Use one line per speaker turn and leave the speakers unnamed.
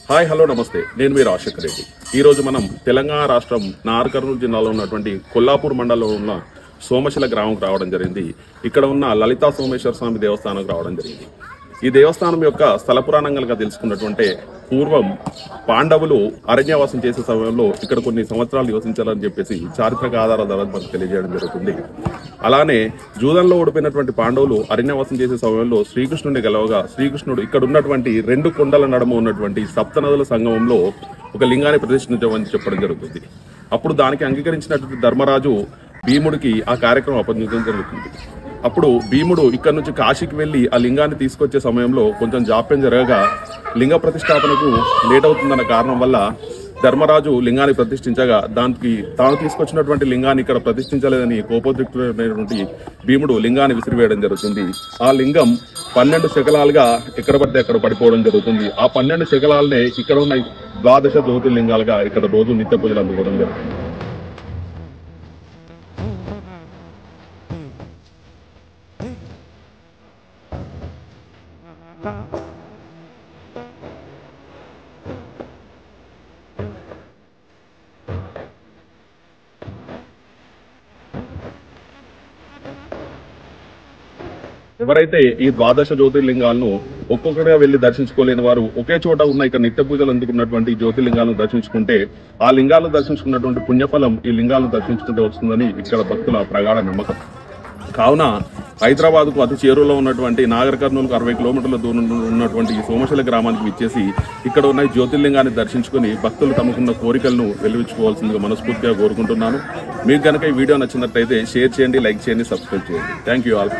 Hi hello నమస్తే, నేను మీ రాజశేఖర్ రెడ్డి. ఈరోజు మనం తెలంగాణ రాష్ట్రం నాగర్ కర్నూలు జిల్లాలో ఉన్నటువంటి కొల్లాపూర్ మండలంలో ఉన్న సోమశిల గ్రామంకు రావడం జరిగింది. ఇక్కడ ఉన్న లలితా సోమేశ్వర స్వామి దేవస్థానంకు రావడం జరిగింది. ఈ దేవస్థానం యొక్క స్థల పురాణం కనుక తెలుసుకున్నటువంటి పూర్వం పాండవులు అరణ్యవాసం చేసే సమయంలో ఇక్కడ కొన్ని సంవత్సరాలు నివసించాలని చెప్పేసి చారిత్రక ఆధారాల ద్వారా మనకు తెలియజేయడం జరుగుతుంది. అలానే జూదంలో ఓడిపోయినటువంటి పాండవులు అరణ్యవాసం చేసే సమయంలో శ్రీకృష్ణుడిని గెలవగా శ్రీకృష్ణుడు ఇక్కడ ఉన్నటువంటి 2 కొండల నడుమ ఉన్నటువంటి సప్తనదుల సంగమంలో ఒక లింగాన్ని ప్రతిష్ఠించమని చెప్పడం జరుగుతుంది. అప్పుడు దానికి అంగీకరించినటువంటి ధర్మరాజు భీముడికి ఆ కార్యక్రమం అప్పగించడం జరుగుతుంది. అప్పుడు భీముడు ఇక్కడ నుంచి కాశీకి వెళ్లి ఆ లింగాన్ని తీసుకొచ్చే సమయంలో కొంచెం జాప్యం జరగగా లింగ ప్రతిష్టాపనకు లేట్ అవుతుందన్న కారణం వల్ల ధర్మరాజు లింగాన్ని ప్రతిష్ఠించగా దానికి తాను తీసుకొచ్చినటువంటి లింగాన్ని ఇక్కడ ప్రతిష్ఠించలేదని కోపోద్రిక్తుడైనటువంటి భీముడు లింగాన్ని విసిరివేయడం జరుగుతుంది. ఆ లింగం 12 శకలాలుగా ఎక్కడ పడితే అక్కడ పడిపోవడం జరుగుతుంది. ఆ 12 శకలాలనే ఇక్కడ ఉన్న 12 జ్యోతిర్లింగాలుగా ఇక్కడ రోజు నిత్య పూజలు అందుకోవడం జరుగుతుంది. ఎవరైతే ఈ 12 జ్యోతిర్లింగాలను ఒక్కొక్కటిగా వెళ్లి దర్శించుకోలేని వారు ఒకే చోట ఉన్న ఇక్కడ నిత్య పూజలు అందుకున్నటువంటి జ్యోతిర్లింగాలను దర్శించుకుంటే ఆ లింగాలను దర్శించుకున్నటువంటి పుణ్యఫలం ఈ లింగాలను దర్శించుకుంటే వస్తుందని ఇక్కడ భక్తుల ప్రగాఢ నమ్మకం. కావున హైదరాబాద్కు అతి చేరువలో ఉన్నటువంటి నాగర్ కర్నూలుకు 60 కిలోమీటర్ల దూరం ఉన్నటువంటి ఈ సోమశిల గ్రామానికి విచ్చేసి ఇక్కడ ఉన్న జ్యోతిర్లింగాన్ని దర్శించుకుని భక్తులు తమకున్న కోరికలను వెలువించుకోవాల్సిందిగా మనస్ఫూర్తిగా కోరుకుంటున్నాను. మీకు కనుక ఈ వీడియో నచ్చినట్లయితే షేర్ చేయండి, లైక్ చేయండి, సబ్స్క్రైబ్ చేయండి. Thank you all.